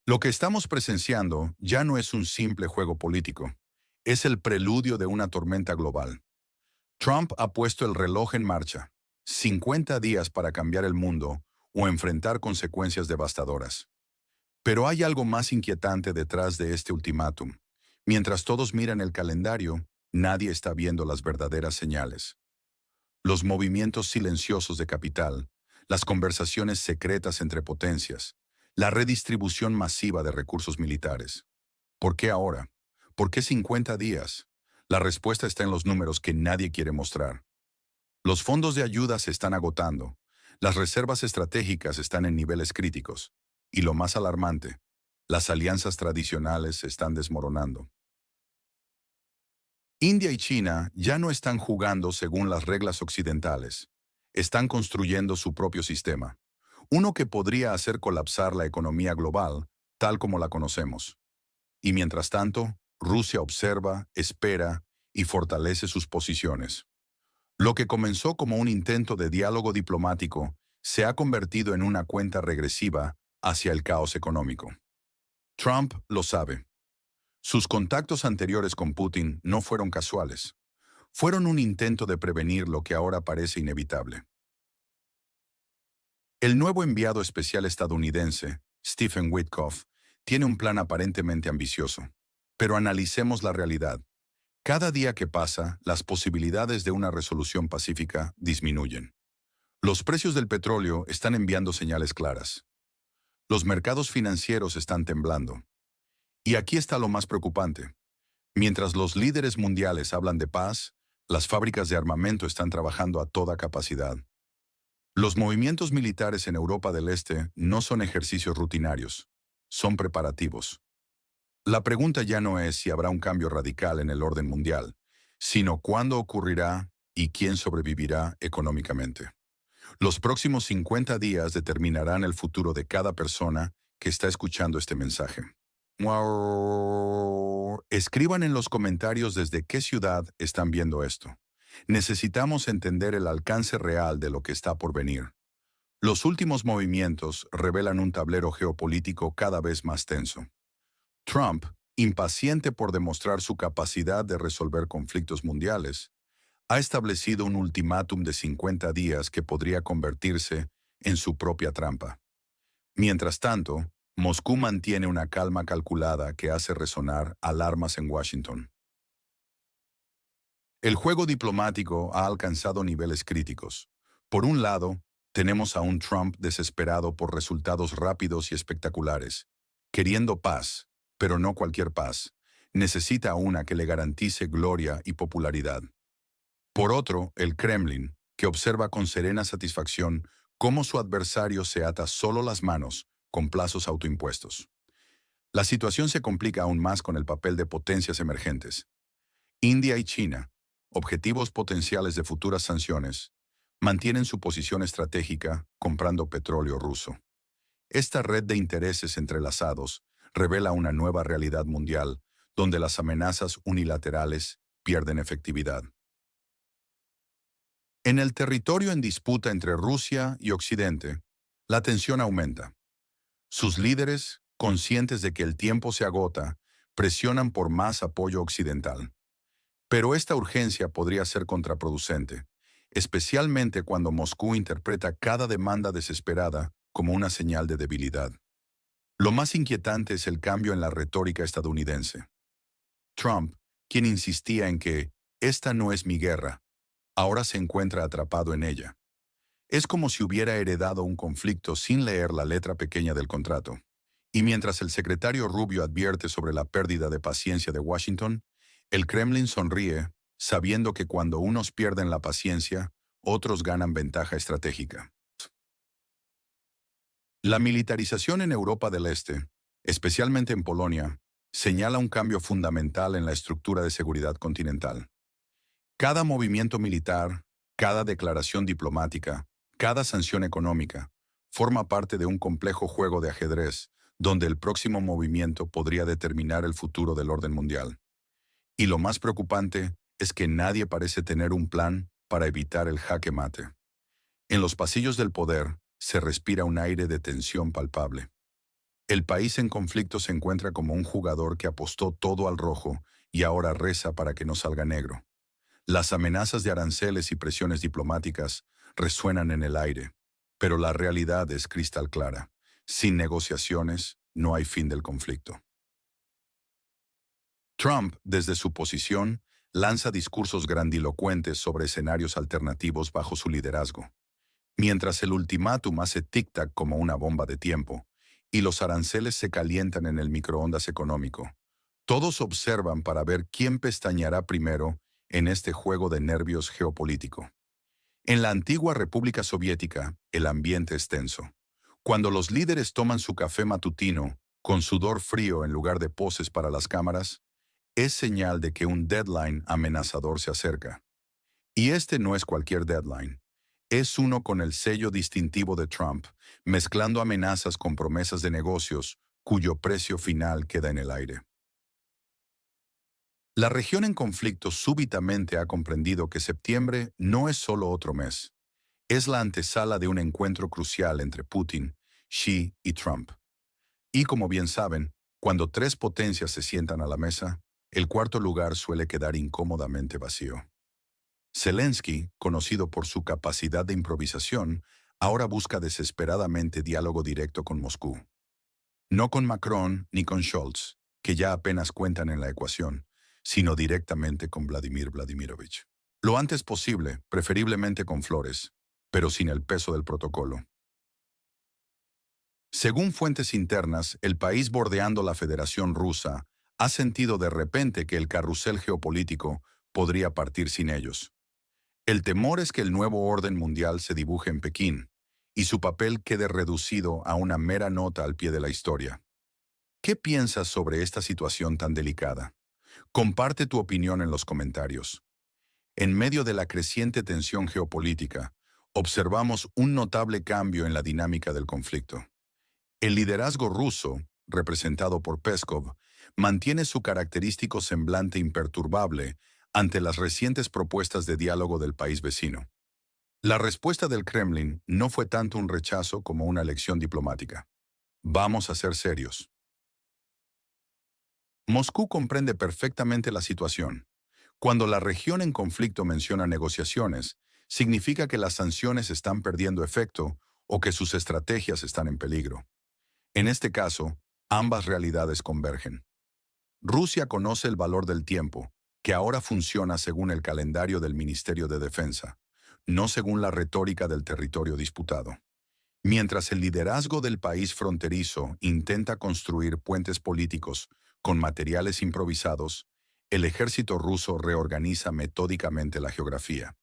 Lo que estamos presenciando ya no es un simple juego político, es el preludio de una tormenta global. Trump ha puesto el reloj en marcha, 50 días para cambiar el mundo o enfrentar consecuencias devastadoras. Pero hay algo más inquietante detrás de este ultimátum. Mientras todos miran el calendario, nadie está viendo las verdaderas señales. Los movimientos silenciosos de capital, las conversaciones secretas entre potencias, la redistribución masiva de recursos militares. ¿Por qué ahora? ¿Por qué 50 días? La respuesta está en los números que nadie quiere mostrar. Los fondos de ayuda se están agotando, las reservas estratégicas están en niveles críticos, y lo más alarmante, las alianzas tradicionales se están desmoronando. India y China ya no están jugando según las reglas occidentales. Están construyendo su propio sistema, uno que podría hacer colapsar la economía global, tal como la conocemos. Y mientras tanto, Rusia observa, espera y fortalece sus posiciones. Lo que comenzó como un intento de diálogo diplomático se ha convertido en una cuenta regresiva hacia el caos económico. Trump lo sabe. Sus contactos anteriores con Putin no fueron casuales. Fueron un intento de prevenir lo que ahora parece inevitable. El nuevo enviado especial estadounidense, Stephen Witkoff, tiene un plan aparentemente ambicioso. Pero analicemos la realidad. Cada día que pasa, las posibilidades de una resolución pacífica disminuyen. Los precios del petróleo están enviando señales claras. Los mercados financieros están temblando. Y aquí está lo más preocupante. Mientras los líderes mundiales hablan de paz, las fábricas de armamento están trabajando a toda capacidad. Los movimientos militares en Europa del Este no son ejercicios rutinarios, son preparativos. La pregunta ya no es si habrá un cambio radical en el orden mundial, sino cuándo ocurrirá y quién sobrevivirá económicamente. Los próximos 50 días determinarán el futuro de cada persona que está escuchando este mensaje. Wow. Escriban en los comentarios desde qué ciudad están viendo esto. Necesitamos entender el alcance real de lo que está por venir. Los últimos movimientos revelan un tablero geopolítico cada vez más tenso. Trump, impaciente por demostrar su capacidad de resolver conflictos mundiales, ha establecido un ultimátum de 50 días que podría convertirse en su propia trampa. Mientras tanto, Moscú mantiene una calma calculada que hace resonar alarmas en Washington. El juego diplomático ha alcanzado niveles críticos. Por un lado, tenemos a un Trump desesperado por resultados rápidos y espectaculares, queriendo paz, pero no cualquier paz. Necesita una que le garantice gloria y popularidad. Por otro, el Kremlin, que observa con serena satisfacción cómo su adversario se ata solo las manos con plazos autoimpuestos. La situación se complica aún más con el papel de potencias emergentes. India y China, objetivos potenciales de futuras sanciones, mantienen su posición estratégica comprando petróleo ruso. Esta red de intereses entrelazados revela una nueva realidad mundial donde las amenazas unilaterales pierden efectividad. En el territorio en disputa entre Rusia y Occidente, la tensión aumenta. Sus líderes, conscientes de que el tiempo se agota, presionan por más apoyo occidental. Pero esta urgencia podría ser contraproducente, especialmente cuando Moscú interpreta cada demanda desesperada como una señal de debilidad. Lo más inquietante es el cambio en la retórica estadounidense. Trump, quien insistía en que esta no es mi guerra, ahora se encuentra atrapado en ella. Es como si hubiera heredado un conflicto sin leer la letra pequeña del contrato. Y mientras el secretario Rubio advierte sobre la pérdida de paciencia de Washington, el Kremlin sonríe, sabiendo que cuando unos pierden la paciencia, otros ganan ventaja estratégica. La militarización en Europa del Este, especialmente en Polonia, señala un cambio fundamental en la estructura de seguridad continental. Cada movimiento militar, cada declaración diplomática, cada sanción económica, forma parte de un complejo juego de ajedrez, donde el próximo movimiento podría determinar el futuro del orden mundial. Y lo más preocupante es que nadie parece tener un plan para evitar el jaque mate. En los pasillos del poder se respira un aire de tensión palpable. El país en conflicto se encuentra como un jugador que apostó todo al rojo y ahora reza para que no salga negro. Las amenazas de aranceles y presiones diplomáticas resuenan en el aire, pero la realidad es cristal clara. Sin negociaciones, no hay fin del conflicto. Trump, desde su posición, lanza discursos grandilocuentes sobre escenarios alternativos bajo su liderazgo. Mientras el ultimátum hace tic-tac como una bomba de tiempo y los aranceles se calientan en el microondas económico, todos observan para ver quién pestañeará primero en este juego de nervios geopolítico. En la antigua República Soviética, el ambiente es tenso. Cuando los líderes toman su café matutino, con sudor frío en lugar de poses para las cámaras, es señal de que un deadline amenazador se acerca. Y este no es cualquier deadline. Es uno con el sello distintivo de Trump, mezclando amenazas con promesas de negocios, cuyo precio final queda en el aire. La región en conflicto súbitamente ha comprendido que septiembre no es solo otro mes. Es la antesala de un encuentro crucial entre Putin, Xi y Trump. Y como bien saben, cuando tres potencias se sientan a la mesa, el cuarto lugar suele quedar incómodamente vacío. Zelensky, conocido por su capacidad de improvisación, ahora busca desesperadamente diálogo directo con Moscú. No con Macron ni con Scholz, que ya apenas cuentan en la ecuación, sino directamente con Vladimir Vladimirovich. Lo antes posible, preferiblemente con flores, pero sin el peso del protocolo. Según fuentes internas, el país bordeando la Federación Rusa ha sentido de repente que el carrusel geopolítico podría partir sin ellos. El temor es que el nuevo orden mundial se dibuje en Pekín y su papel quede reducido a una mera nota al pie de la historia. ¿Qué piensas sobre esta situación tan delicada? Comparte tu opinión en los comentarios. En medio de la creciente tensión geopolítica, observamos un notable cambio en la dinámica del conflicto. El liderazgo ruso, representado por Peskov, mantiene su característico semblante imperturbable ante las recientes propuestas de diálogo del país vecino. La respuesta del Kremlin no fue tanto un rechazo como una lección diplomática. Vamos a ser serios. Moscú comprende perfectamente la situación. Cuando la región en conflicto menciona negociaciones, significa que las sanciones están perdiendo efecto o que sus estrategias están en peligro. En este caso, ambas realidades convergen. Rusia conoce el valor del tiempo, que ahora funciona según el calendario del Ministerio de Defensa, no según la retórica del territorio disputado. Mientras el liderazgo del país fronterizo intenta construir puentes políticos con materiales improvisados, el ejército ruso reorganiza metódicamente la geografía.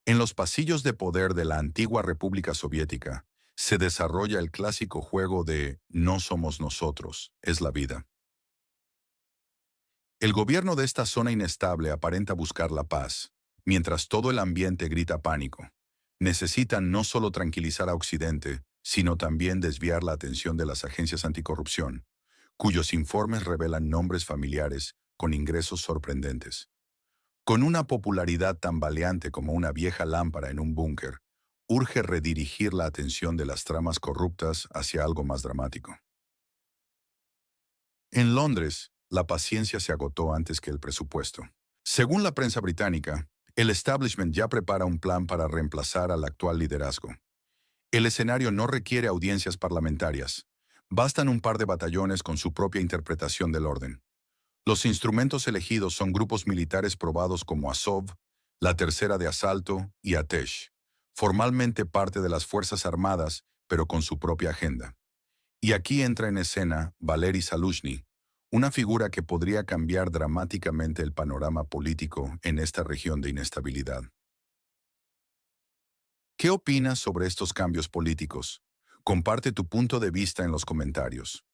En los pasillos de poder de la antigua República Soviética, se desarrolla el clásico juego de no somos nosotros, es la vida. El gobierno de esta zona inestable aparenta buscar la paz, mientras todo el ambiente grita pánico. Necesitan no solo tranquilizar a Occidente, sino también desviar la atención de las agencias anticorrupción, cuyos informes revelan nombres familiares con ingresos sorprendentes. Con una popularidad tan baleante como una vieja lámpara en un búnker, urge redirigir la atención de las tramas corruptas hacia algo más dramático. En Londres, la paciencia se agotó antes que el presupuesto. Según la prensa británica, el establishment ya prepara un plan para reemplazar al actual liderazgo. El escenario no requiere audiencias parlamentarias. Bastan un par de batallones con su propia interpretación del orden. Los instrumentos elegidos son grupos militares probados como Azov, la Tercera de Asalto y Atesh, formalmente parte de las Fuerzas Armadas, pero con su propia agenda. Y aquí entra en escena Valery Zaluzhny, una figura que podría cambiar dramáticamente el panorama político en esta región de inestabilidad. ¿Qué opinas sobre estos cambios políticos? Comparte tu punto de vista en los comentarios.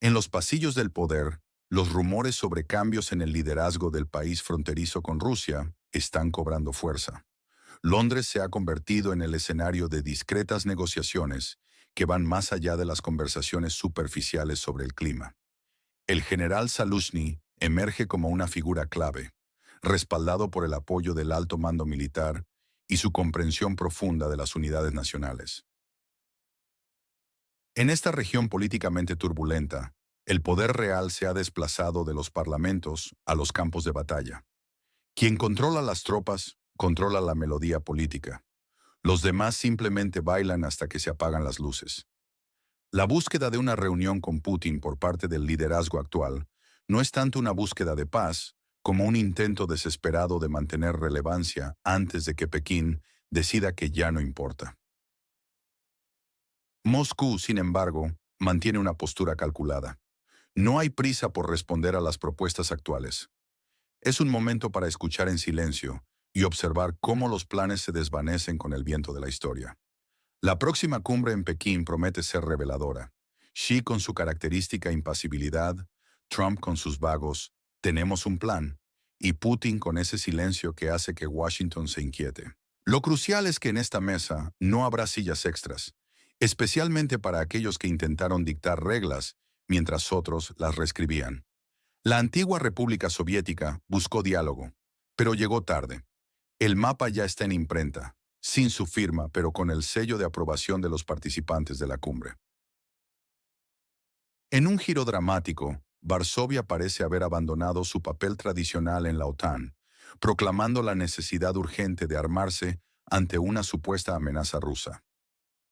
En los pasillos del poder, los rumores sobre cambios en el liderazgo del país fronterizo con Rusia están cobrando fuerza. Londres se ha convertido en el escenario de discretas negociaciones que van más allá de las conversaciones superficiales sobre el clima. El general Zaluzhny emerge como una figura clave, respaldado por el apoyo del alto mando militar y su comprensión profunda de las unidades nacionales. En esta región políticamente turbulenta, el poder real se ha desplazado de los parlamentos a los campos de batalla. Quien controla las tropas, controla la melodía política. Los demás simplemente bailan hasta que se apagan las luces. La búsqueda de una reunión con Putin por parte del liderazgo actual no es tanto una búsqueda de paz como un intento desesperado de mantener relevancia antes de que Pekín decida que ya no importa. Moscú, sin embargo, mantiene una postura calculada. No hay prisa por responder a las propuestas actuales. Es un momento para escuchar en silencio y observar cómo los planes se desvanecen con el viento de la historia. La próxima cumbre en Pekín promete ser reveladora. Xi con su característica impasibilidad, Trump con sus vagos, tenemos un plan, y Putin con ese silencio que hace que Washington se inquiete. Lo crucial es que en esta mesa no habrá sillas extras, especialmente para aquellos que intentaron dictar reglas mientras otros las reescribían. La antigua República Soviética buscó diálogo, pero llegó tarde. El mapa ya está en imprenta, sin su firma, pero con el sello de aprobación de los participantes de la cumbre. En un giro dramático, Varsovia parece haber abandonado su papel tradicional en la OTAN, proclamando la necesidad urgente de armarse ante una supuesta amenaza rusa.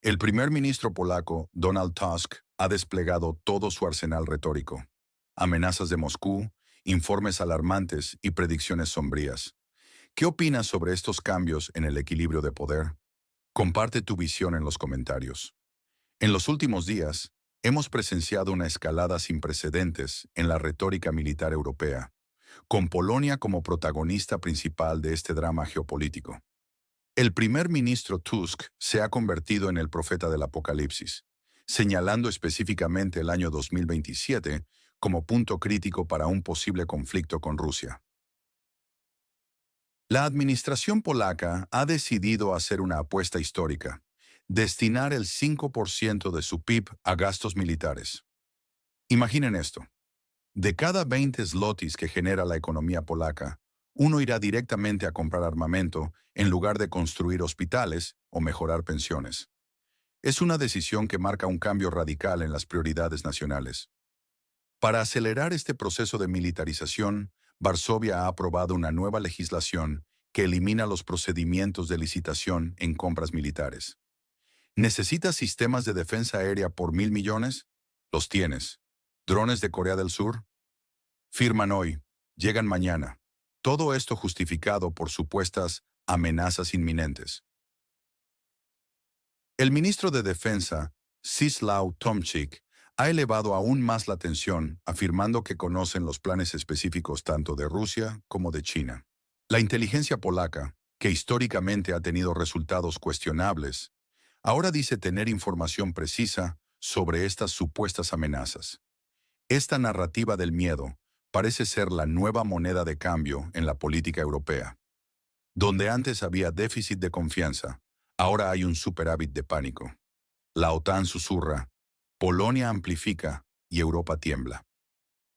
El primer ministro polaco, Donald Tusk, ha desplegado todo su arsenal retórico. Amenazas de Moscú, informes alarmantes y predicciones sombrías. ¿Qué opinas sobre estos cambios en el equilibrio de poder? Comparte tu visión en los comentarios. En los últimos días, hemos presenciado una escalada sin precedentes en la retórica militar europea, con Polonia como protagonista principal de este drama geopolítico. El primer ministro Tusk se ha convertido en el profeta del apocalipsis, señalando específicamente el año 2027 como punto crítico para un posible conflicto con Rusia. La administración polaca ha decidido hacer una apuesta histórica, destinar el 5% de su PIB a gastos militares. Imaginen esto. De cada 20 zlotys que genera la economía polaca, uno irá directamente a comprar armamento en lugar de construir hospitales o mejorar pensiones. Es una decisión que marca un cambio radical en las prioridades nacionales. Para acelerar este proceso de militarización, Varsovia ha aprobado una nueva legislación que elimina los procedimientos de licitación en compras militares. ¿Necesitas sistemas de defensa aérea por 1.000 millones? Los tienes. ¿Drones de Corea del Sur? Firman hoy, llegan mañana. Todo esto justificado por supuestas amenazas inminentes. El ministro de Defensa, Czesław Tomczyk, ha elevado aún más la tensión, afirmando que conocen los planes específicos tanto de Rusia como de China. La inteligencia polaca, que históricamente ha tenido resultados cuestionables, ahora dice tener información precisa sobre estas supuestas amenazas. Esta narrativa del miedo parece ser la nueva moneda de cambio en la política europea. Donde antes había déficit de confianza, ahora hay un superávit de pánico. La OTAN susurra, Polonia amplifica y Europa tiembla.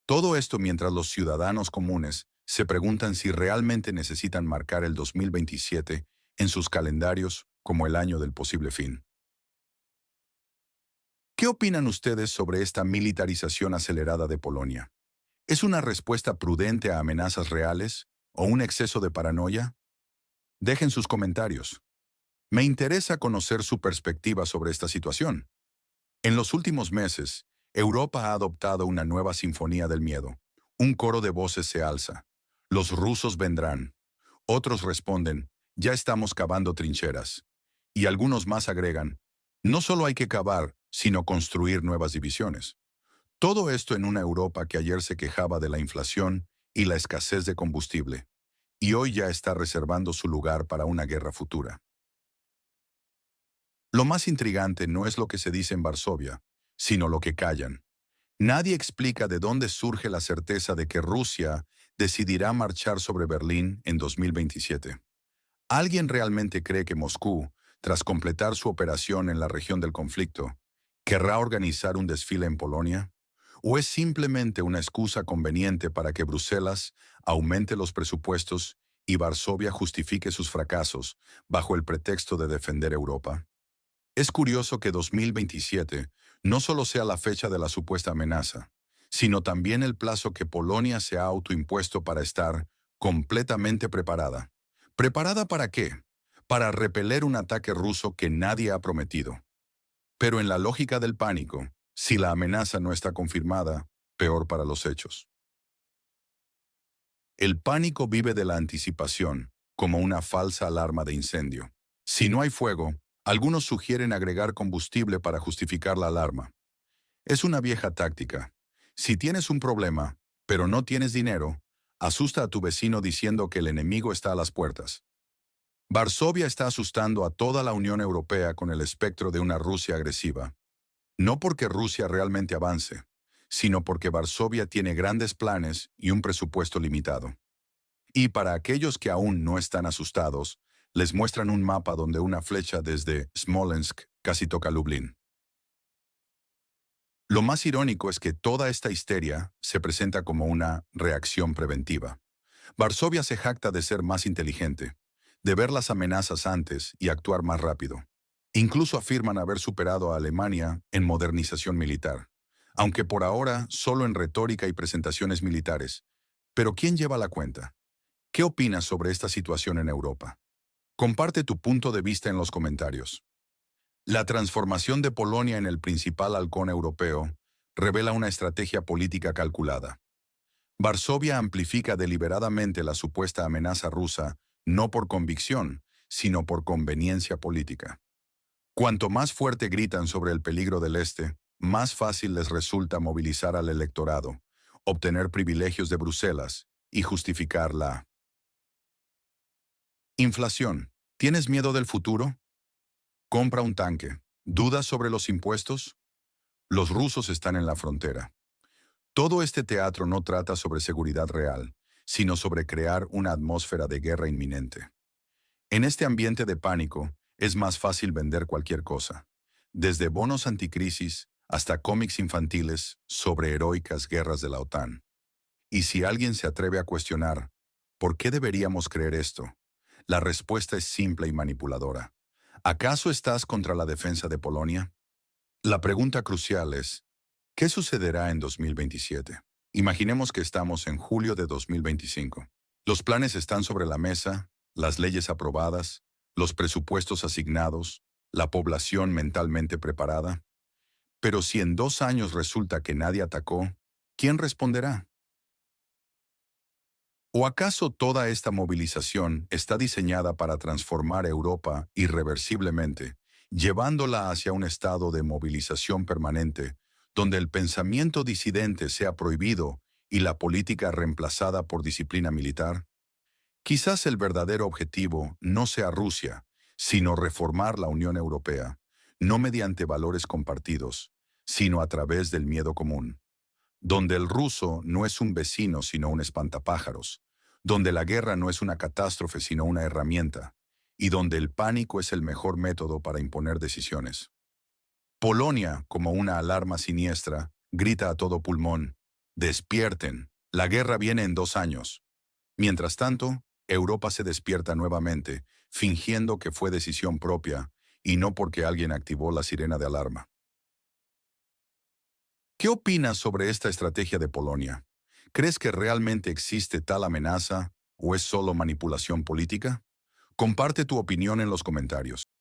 Todo esto mientras los ciudadanos comunes se preguntan si realmente necesitan marcar el 2027 en sus calendarios como el año del posible fin. ¿Qué opinan ustedes sobre esta militarización acelerada de Polonia? ¿Es una respuesta prudente a amenazas reales o un exceso de paranoia? Dejen sus comentarios. Me interesa conocer su perspectiva sobre esta situación. En los últimos meses, Europa ha adoptado una nueva sinfonía del miedo. Un coro de voces se alza. Los rusos vendrán. Otros responden, ya estamos cavando trincheras. Y algunos más agregan, no solo hay que cavar, sino construir nuevas divisiones. Todo esto en una Europa que ayer se quejaba de la inflación y la escasez de combustible, y hoy ya está reservando su lugar para una guerra futura. Lo más intrigante no es lo que se dice en Varsovia, sino lo que callan. Nadie explica de dónde surge la certeza de que Rusia decidirá marchar sobre Berlín en 2027. ¿Alguien realmente cree que Moscú, tras completar su operación en la región del conflicto, querrá organizar un desfile en Polonia? ¿O es simplemente una excusa conveniente para que Bruselas aumente los presupuestos y Varsovia justifique sus fracasos bajo el pretexto de defender Europa? Es curioso que 2027 no solo sea la fecha de la supuesta amenaza, sino también el plazo que Polonia se ha autoimpuesto para estar completamente preparada. ¿Preparada para qué? Para repeler un ataque ruso que nadie ha prometido. Pero en la lógica del pánico, si la amenaza no está confirmada, peor para los hechos. El pánico vive de la anticipación, como una falsa alarma de incendio. Si no hay fuego, algunos sugieren agregar combustible para justificar la alarma. Es una vieja táctica. Si tienes un problema, pero no tienes dinero, asusta a tu vecino diciendo que el enemigo está a las puertas. Varsovia está asustando a toda la Unión Europea con el espectro de una Rusia agresiva. No porque Rusia realmente avance, sino porque Varsovia tiene grandes planes y un presupuesto limitado. Y para aquellos que aún no están asustados, les muestran un mapa donde una flecha desde Smolensk casi toca Lublin. Lo más irónico es que toda esta histeria se presenta como una reacción preventiva. Varsovia se jacta de ser más inteligente, de ver las amenazas antes y actuar más rápido. Incluso afirman haber superado a Alemania en modernización militar, aunque por ahora solo en retórica y presentaciones militares. Pero ¿quién lleva la cuenta? ¿Qué opinas sobre esta situación en Europa? Comparte tu punto de vista en los comentarios. La transformación de Polonia en el principal halcón europeo revela una estrategia política calculada. Varsovia amplifica deliberadamente la supuesta amenaza rusa no por convicción, sino por conveniencia política. Cuanto más fuerte gritan sobre el peligro del este, más fácil les resulta movilizar al electorado, obtener privilegios de Bruselas y justificar la inflación. ¿Tienes miedo del futuro? Compra un tanque. ¿Dudas sobre los impuestos? Los rusos están en la frontera. Todo este teatro no trata sobre seguridad real, sino sobre crear una atmósfera de guerra inminente. En este ambiente de pánico, es más fácil vender cualquier cosa, desde bonos anticrisis hasta cómics infantiles sobre heroicas guerras de la OTAN. Y si alguien se atreve a cuestionar, ¿por qué deberíamos creer esto? La respuesta es simple y manipuladora. ¿Acaso estás contra la defensa de Polonia? La pregunta crucial es, ¿qué sucederá en 2027? Imaginemos que estamos en julio de 2025. Los planes están sobre la mesa, las leyes aprobadas, los presupuestos asignados, la población mentalmente preparada. Pero si en 2 años resulta que nadie atacó, ¿quién responderá? ¿O acaso toda esta movilización está diseñada para transformar Europa irreversiblemente, llevándola hacia un estado de movilización permanente, donde el pensamiento disidente sea prohibido y la política reemplazada por disciplina militar? Quizás el verdadero objetivo no sea Rusia, sino reformar la Unión Europea, no mediante valores compartidos, sino a través del miedo común, donde el ruso no es un vecino sino un espantapájaros, donde la guerra no es una catástrofe sino una herramienta, y donde el pánico es el mejor método para imponer decisiones. Polonia, como una alarma siniestra, grita a todo pulmón, «Despierten, la guerra viene en 2 años». Mientras tanto, Europa se despierta nuevamente, fingiendo que fue decisión propia y no porque alguien activó la sirena de alarma. ¿Qué opinas sobre esta estrategia de Polonia? ¿Crees que realmente existe tal amenaza o es solo manipulación política? Comparte tu opinión en los comentarios.